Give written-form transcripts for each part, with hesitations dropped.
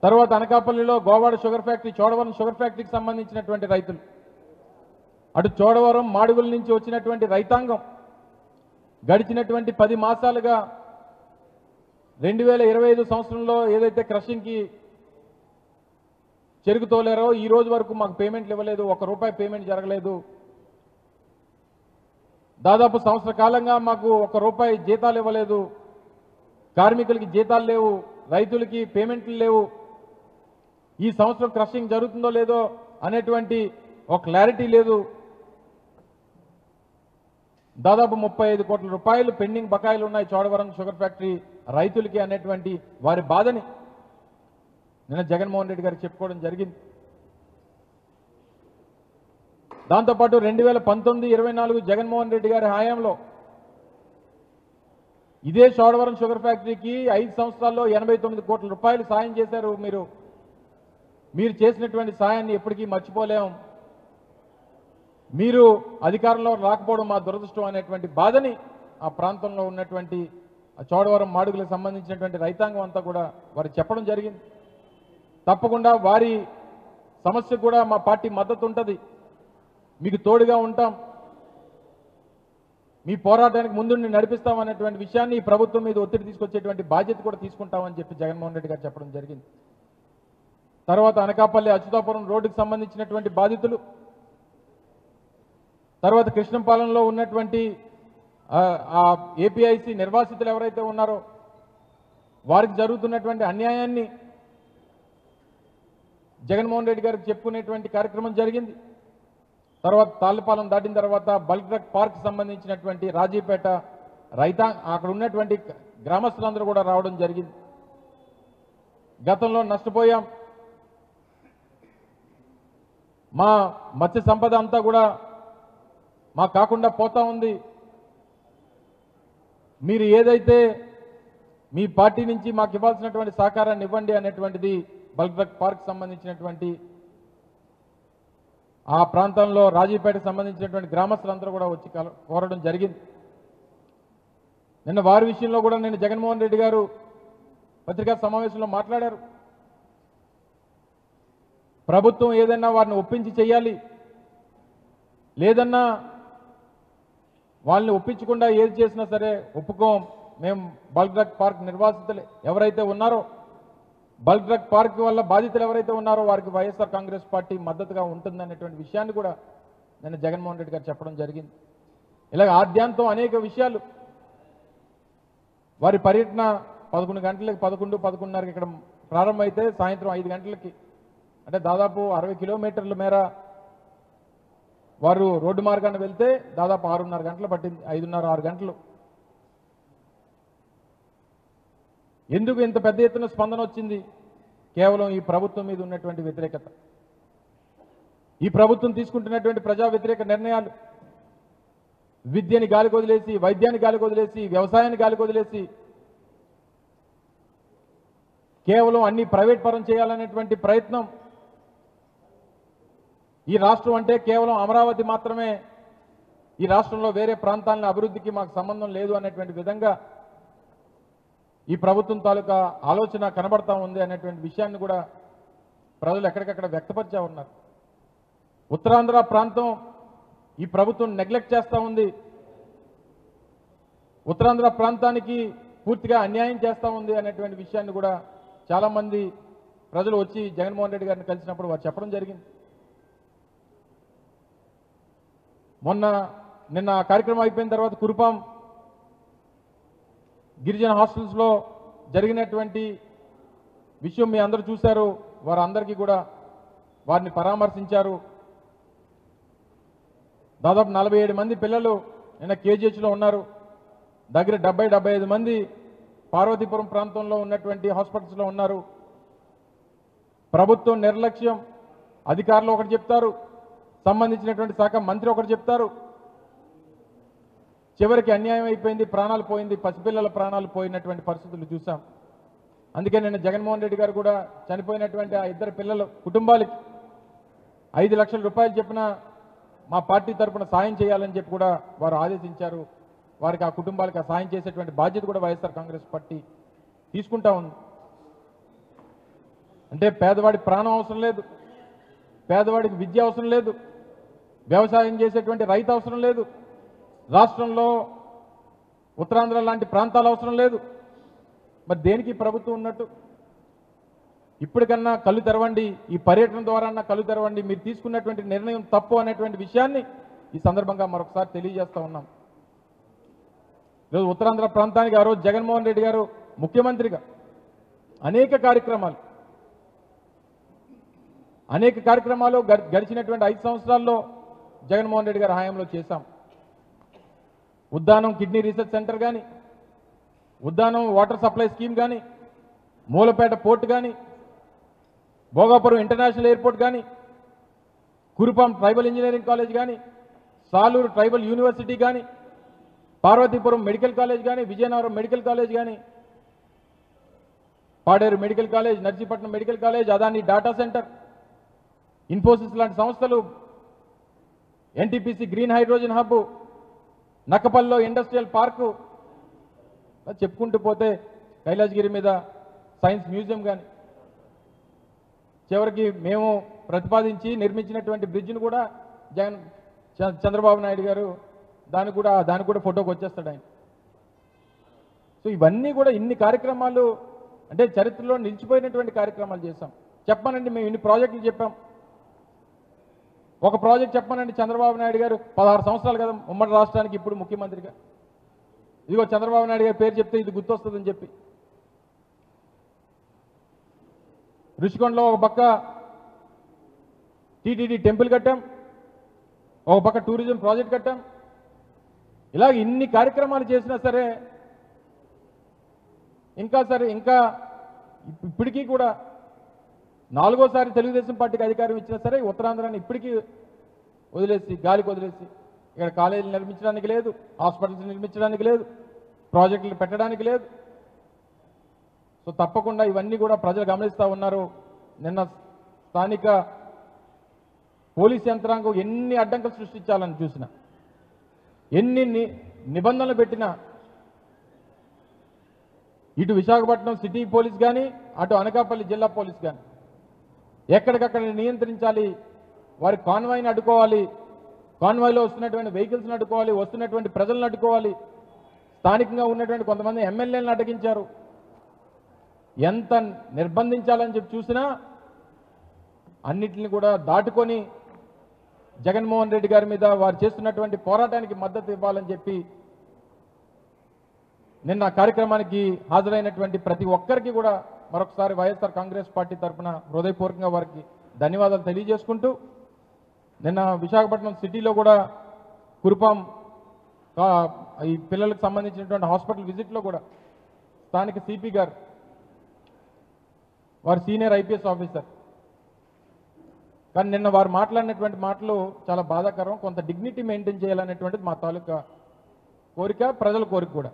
తర్వాత అనకాపల్లిలో Govada sugar factory, Chodavaram sugar ఫ్యాక్టరీకి సంబంధించినటువంటి రైతులు, అటు చోడవరం మాడుగుల నుంచి వచ్చినటువంటి రైతాంగం గడిచినటువంటి 10 మాసాలుగా 2025 సంవత్సరంలో ఏదైతే క్రషింగ్కి చెరుకు తోలారో ఈ రోజు వరకు మాకు పేమెంట్లు ఇవ్వలేదు, ₹1 పేమెంట్ జరగలేదు. దాదాపు సంవత్సర కాలంగా మాకు ₹1 జీతాలు ఇవ్వలేదు, కార్మికులకి జీతాలు లేవు, రైతులకి పేమెంట్లు లేవు. ఈ సంవత్సరం క్రషింగ్ జరుగుతుందో లేదో అనేటువంటి ఒక క్లారిటీ లేదు. దాదాపు ₹35 కోట్ల పెండింగ్ బకాయిలు ఉన్నాయి చోడవరం షుగర్ ఫ్యాక్టరీ రైతులకి అనేటువంటి వారి బాధని నిన్న జగన్మోహన్ రెడ్డి గారికి చెప్పుకోవడం జరిగింది. దాంతోపాటు 2019-24 జగన్మోహన్ రెడ్డి గారి హయాంలో ఇదే చోడవరం షుగర్ ఫ్యాక్టరీకి 5 సంవత్సరాల్లో ₹89 కోట్ల సాయం చేశారు. మీరు చేసినటువంటి సాయాన్ని ఎప్పటికీ మర్చిపోలేం. మీరు అధికారంలో రాకపోవడం మా దురదృష్టం అనేటువంటి బాధని ఆ ప్రాంతంలో ఉన్నటువంటి చోడవరం మాడుగులకు సంబంధించినటువంటి రైతాంగం అంతా కూడా వారు చెప్పడం జరిగింది. తప్పకుండా వారి సమస్య కూడా మా పార్టీ మద్దతు ఉంటుంది, మీకు తోడుగా ఉంటాం, మీ పోరాటానికి ముందుండి నడిపిస్తామనేటువంటి విషయాన్ని ఈ ప్రభుత్వం మీద ఒత్తిడి తీసుకొచ్చేటువంటి బాధ్యత కూడా తీసుకుంటామని చెప్పి జగన్మోహన్ రెడ్డి గారు చెప్పడం జరిగింది. తర్వాత అనకాపల్లి అచ్యుతాపురం రోడ్డుకు సంబంధించినటువంటి బాధితులు, తర్వాత కృష్ణంపాలెంలో ఉన్నటువంటి ఏపీఐసి నిర్వాసితులు ఎవరైతే ఉన్నారో వారికి జరుగుతున్నటువంటి అన్యాయాన్ని జగన్మోహన్ రెడ్డి గారికి చెప్పుకునేటువంటి కార్యక్రమం జరిగింది. తర్వాత తాళ్ళపాలెం దాటిన తర్వాత బల్క్ డ్రగ్ పార్క్ సంబంధించినటువంటి రాజీపేట అక్కడ ఉన్నటువంటి గ్రామస్తులందరూ కూడా రావడం జరిగింది. గతంలో నష్టపోయాం, మా మత్స్య సంపద అంతా కూడా మాకు కాకుండా పోతా ఉంది, మీరు ఏదైతే మీ పార్టీ నుంచి మాకు ఇవ్వాల్సినటువంటి సహకారాన్ని ఇవ్వండి అనేటువంటిది బల్క్ డ్రగ్ పార్క్ సంబంధించినటువంటి ఆ ప్రాంతంలో రాజీపేటకు సంబంధించినటువంటి గ్రామస్తులందరూ కూడా వచ్చి కోరడం జరిగింది. నిన్న వారి విషయంలో కూడా నేను జగన్మోహన్ రెడ్డి గారు పత్రికా సమావేశంలో మాట్లాడారు. ప్రభుత్వం ఏదైనా వారిని ఒప్పించి చేయాలి, లేదన్నా వాళ్ళని ఒప్పించకుండా ఏది చేసినా సరే ఒప్పుకోం. మేము బల్క్ డ్రగ్ పార్క్ నిర్వాసితులు ఎవరైతే ఉన్నారో, బల్క్ డ్రగ్ పార్క్ వల్ల బాధితులు ఎవరైతే ఉన్నారో వారికి వైఎస్ఆర్ కాంగ్రెస్ పార్టీ మద్దతుగా ఉంటుందనేటువంటి విషయాన్ని కూడా నేను జగన్మోహన్ రెడ్డి గారు చెప్పడం జరిగింది. ఇలాగ ఆద్యాంతం అనేక విషయాలు వారి పర్యటన 11 గంటలకి 11:30కి ఇక్కడ ప్రారంభమైతే సాయంత్రం 5 గంటలకి, అంటే దాదాపు 60 కిలోమీటర్ల మేర వారు రోడ్డు మార్గాన్ని వెళ్తే దాదాపు 6:30 గంటలు పట్టింది, 5:30-6 గంటలు. ఎందుకు ఇంత పెద్ద ఎత్తున స్పందన వచ్చింది? కేవలం ఈ ప్రభుత్వం మీద ఉన్నటువంటి వ్యతిరేకత, ఈ ప్రభుత్వం తీసుకుంటున్నటువంటి ప్రజా వ్యతిరేక నిర్ణయాలు, విద్యని గాలికి వదిలేసి, వైద్యాన్ని గాలికి వదిలేసి, వ్యవసాయాన్ని గాలికి వదిలేసి కేవలం అన్ని ప్రైవేట్ పరం చేయాలనేటువంటి ప్రయత్నం. ఈ రాష్ట్రం అంటే కేవలం అమరావతి మాత్రమే, ఈ రాష్ట్రంలో వేరే ప్రాంతాల అభివృద్ధికి మాకు సంబంధం లేదు అనేటువంటి విధంగా ఈ ప్రభుత్వం తాలూకా ఆలోచన కనబడతా ఉంది అనేటువంటి విషయాన్ని కూడా ప్రజలు ఎక్కడికక్కడ వ్యక్తపరిచా ఉన్నారు. ఉత్తరాంధ్ర ప్రాంతం ఈ ప్రభుత్వం నెగ్లెక్ట్ చేస్తూ ఉంది, ఉత్తరాంధ్ర ప్రాంతానికి పూర్తిగా అన్యాయం చేస్తూ ఉంది అనేటువంటి విషయాన్ని కూడా చాలామంది ప్రజలు వచ్చి జగన్మోహన్ రెడ్డి గారిని కలిసినప్పుడు వారు చెప్పడం జరిగింది. నిన్న కార్యక్రమం అయిపోయిన తర్వాత కురుపాం గిరిజన హాస్టల్స్లో జరిగినటువంటి విషయం మీ అందరూ చూశారు. వారందరికీ కూడా వారిని పరామర్శించారు. దాదాపు 47 మంది పిల్లలు నిన్న కేజీహెచ్లో ఉన్నారు. దగ్గర 70-75 మంది పార్వతీపురం ప్రాంతంలో ఉన్నటువంటి హాస్పిటల్స్లో ఉన్నారు. ప్రభుత్వం నిర్లక్ష్యం, అధికారులు ఒకటి చెప్తారు, సంబంధించినటువంటి శాఖ మంత్రి ఒకటి చెప్తారు, చివరికి అన్యాయం అయిపోయింది, ప్రాణాలు పోయింది, పసిపిల్లల ప్రాణాలు పోయినటువంటి పరిస్థితులు చూసాం. అందుకే నిన్న జగన్మోహన్ రెడ్డి గారు కూడా చనిపోయినటువంటి ఆ 2 పిల్లల కుటుంబాలకి 5 లక్షల రూపాయలు చెప్పిన మా పార్టీ తరఫున సాయం చేయాలని చెప్పి కూడా వారు ఆదేశించారు. వారికి ఆ కుటుంబాలకు ఆ సాయం చేసేటువంటి బాధ్యత కూడా వైఎస్ఆర్ కాంగ్రెస్ పార్టీ తీసుకుంటా ఉంది. అంటే పేదవాడి ప్రాణం అవసరం లేదు, పేదవాడికి విద్య అవసరం లేదు, వ్యవసాయం చేసేటువంటి రైతు అవసరం లేదు, రాష్ట్రంలో ఉత్తరాంధ్ర లాంటి ప్రాంతాలు అవసరం లేదు. మరి దేనికి ప్రభుత్వం ఉన్నట్టు? ఇప్పటికన్నా కళ్ళు తెరవండి, ఈ పర్యటన ద్వారా కళ్ళు తెరవండి, మీరు తీసుకున్నటువంటి నిర్ణయం తప్పు అనేటువంటి విషయాన్ని ఈ సందర్భంగా మరొకసారి తెలియజేస్తా ఉన్నాం. ఈరోజు ఉత్తరాంధ్ర ప్రాంతానికి ఆ రోజు జగన్మోహన్ రెడ్డి గారు ముఖ్యమంత్రిగా అనేక కార్యక్రమాలు గడిచినటువంటి 5 సంవత్సరాల్లో జగన్మోహన్ రెడ్డి గారి హయాంలో చేశాం. ఉద్దానం కిడ్నీ రీసెర్చ్ సెంటర్ కానీ, ఉద్దానం వాటర్ సప్లై స్కీమ్ కానీ, మూలపేట పోర్ట్ కానీ, భోగాపురం ఇంటర్నేషనల్ ఎయిర్పోర్ట్ కానీ, కురుపాం ట్రైబల్ ఇంజనీరింగ్ కాలేజ్ కానీ, సాలూరు ట్రైబల్ యూనివర్సిటీ కానీ, పార్వతీపురం మెడికల్ కాలేజ్ కానీ, విజయనగరం మెడికల్ కాలేజ్ కానీ, Paderu medical college, Narsipatnam medical college, Adani data center, Infosys లాంటి సంస్థలు, ఎన్టీపీసీ గ్రీన్ హైడ్రోజన్ హబ్, నక్కపల్లిలో ఇండస్ట్రియల్ పార్కు, చెప్పుకుంటూ పోతే కైలాసగిరి మీద సైన్స్ మ్యూజియం కానీ, చివరికి మేము ప్రతిపాదించి నిర్మించినటువంటి బ్రిడ్జ్ను కూడా చంద్రబాబు నాయుడు గారు దానికి కూడా ఫోటోకి వచ్చేస్తాడు ఆయన. సో ఇవన్నీ కూడా ఇన్ని కార్యక్రమాలు అంటే చరిత్రలో నిలిచిపోయినటువంటి కార్యక్రమాలు చేశాం. చెప్పానండి, మేము ఇన్ని ప్రాజెక్టులు చెప్పాం. ఒక ప్రాజెక్ట్ చెప్పానండి, చంద్రబాబు నాయుడు గారు 16 సంవత్సరాలు కదా ఉమ్మడి రాష్ట్రానికి ఇప్పుడు ముఖ్యమంత్రిగా, ఇదిగో చంద్రబాబు నాయుడు గారి పేరు చెప్తే ఇది గుర్తొస్తుందని చెప్పి రుషికొండలో ఒక పక్క టీటీడీ టెంపుల్ కట్టాం, ఒక పక్క టూరిజం ప్రాజెక్ట్ కట్టాం. ఇలాగ ఇన్ని కార్యక్రమాలు చేసినా సరే ఇంకా ఇప్పటికీ కూడా 4వ సారి తెలుగుదేశం పార్టీకి అధికారం ఇచ్చినా సరే ఉత్తరాంధ్రాన్ని ఇప్పటికీ గాలికి వదిలేసి ఇక్కడ కాలేజీలు నిర్మించడానికి లేదు, హాస్పిటల్స్ నిర్మించడానికి లేదు, ప్రాజెక్టులు పెట్టడానికి లేదు. సో తప్పకుండా ఇవన్నీ కూడా ప్రజలు గమనిస్తూ ఉన్నారు. నిన్న స్థానిక పోలీస్ యంత్రాంగం ఎన్ని అడ్డంకులు సృష్టించాలని చూసినా, ఎన్ని నిబంధనలు పెట్టినా, ఇటు విశాఖపట్నం సిటీ పోలీస్ కానీ, అటు అనకాపల్లి జిల్లా పోలీస్ కానీ ఎక్కడికక్కడ నియంత్రించాలి, వారి కాన్వాయ్ని అడ్డుకోవాలి, కాన్వాయ్లో వస్తున్నటువంటి వెహికల్స్ని అడ్డుకోవాలి, వస్తున్నటువంటి ప్రజలను అడ్డుకోవాలి, స్థానికంగా ఉన్నటువంటి కొంతమంది ఎమ్మెల్యేలను అడ్డగించారు. ఎంత నిర్బంధించాలని చెప్పి చూసినా అన్నిటిని కూడా దాటుకొని జగన్మోహన్ రెడ్డి గారి మీద వారు చేస్తున్నటువంటి పోరాటానికి మద్దతు ఇవ్వాలని చెప్పి నిన్న కార్యక్రమానికి హాజరైనటువంటి ప్రతి ఒక్కరికి కూడా మరొకసారి వైఎస్ఆర్ కాంగ్రెస్ పార్టీ తరఫున హృదయపూర్వకంగా వారికి ధన్యవాదాలు తెలియజేసుకుంటూ, నిన్న విశాఖపట్నం సిటీలో కూడా కురుపాం ఈ పిల్లలకు సంబంధించినటువంటి హాస్పిటల్ విజిట్లో కూడా స్థానిక సిపి గారు, వారు సీనియర్ ఐపీఎస్ ఆఫీసర్, కానీ నిన్న వారు మాట్లాడినటువంటి మాటలు చాలా బాధాకరం. కొంత డిగ్నిటీ మెయింటైన్ చేయాలనేటువంటిది మా తాలూకా కోరిక, ప్రజల కోరిక కూడా.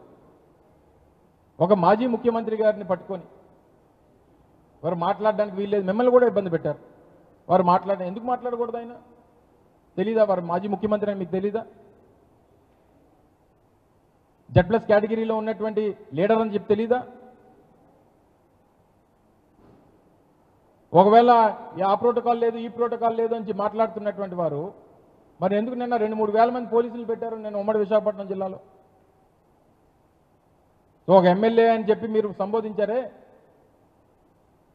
ఒక మాజీ ముఖ్యమంత్రి గారిని పట్టుకొని వారు మాట్లాడడానికి వీల్లేదు, మిమ్మల్ని కూడా ఇబ్బంది పెట్టారు. వారు ఎందుకు మాట్లాడకూడదు? ఆయన తెలీదా వారు మాజీ ముఖ్యమంత్రి అని మీకు తెలీదా? Z+ కేటగిరీలో ఉన్నటువంటి లీడర్ అని చెప్పి తెలీదా? ఒకవేళ ఆ ప్రోటోకాల్ లేదు, ఈ ప్రోటోకాల్ లేదు అని మాట్లాడుతున్నటువంటి వారు మరి ఎందుకు నిన్న 2-3 వేల మంది పోలీసులు పెట్టారు నిన్న ఉమ్మడి విశాఖపట్నం జిల్లాలో? ఒక ఎమ్మెల్యే అని చెప్పి మీరు సంబోధించారే,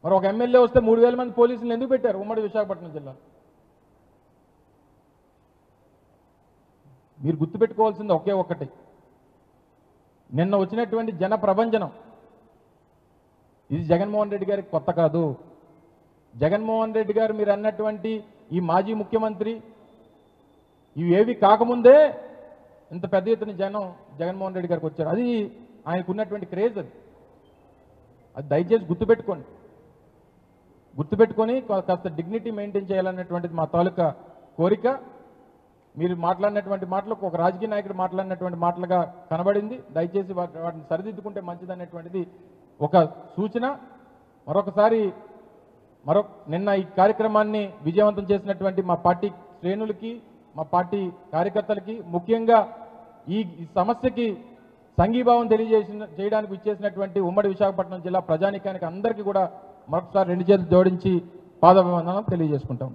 మరి ఒక ఎమ్మెల్యే వస్తే 3,000 మంది పోలీసులు ఎందుకు పెట్టారు ఉమ్మడి విశాఖపట్నం జిల్లాలో? మీరు గుర్తుపెట్టుకోవాల్సింది ఒకే ఒక్కటి, నిన్న వచ్చినటువంటి జన ప్రభంజనం ఇది జగన్మోహన్ రెడ్డి గారికి కొత్త కాదు. జగన్మోహన్ రెడ్డి గారు మీరు అన్నటువంటి ఈ మాజీ ముఖ్యమంత్రి ఇవేవి కాకముందే ఇంత పెద్ద ఎత్తున జనం జగన్మోహన్ రెడ్డి గారికి వచ్చారు. అది ఆయనకున్నటువంటి క్రేజ్. అది దయచేసి గుర్తుపెట్టుకొని కాస్త డిగ్నిటీ మెయింటైన్ చేయాలన్నటువంటిది మా తాలూకా కోరిక. మీరు మాట్లాడినటువంటి మాటలు ఒక రాజకీయ నాయకుడు మాట్లాడినటువంటి మాటలుగా కనబడింది. దయచేసి వాటిని సరిదిద్దుకుంటే మంచిదనేటువంటిది ఒక సూచన. మరొకసారి నిన్న ఈ కార్యక్రమాన్ని విజయవంతం చేసినటువంటి మా పార్టీ శ్రేణులకి, మా పార్టీ కార్యకర్తలకి, ముఖ్యంగా ఈ సమస్యకి సంఘీభావం చేయడానికి ఇచ్చేసినటువంటి ఉమ్మడి విశాఖపట్నం జిల్లా ప్రజానీకానికి అందరికీ కూడా మరొకసారి రెండు చేతులు జోడించి పాదాభివందనం తెలియజేసుకుంటాం.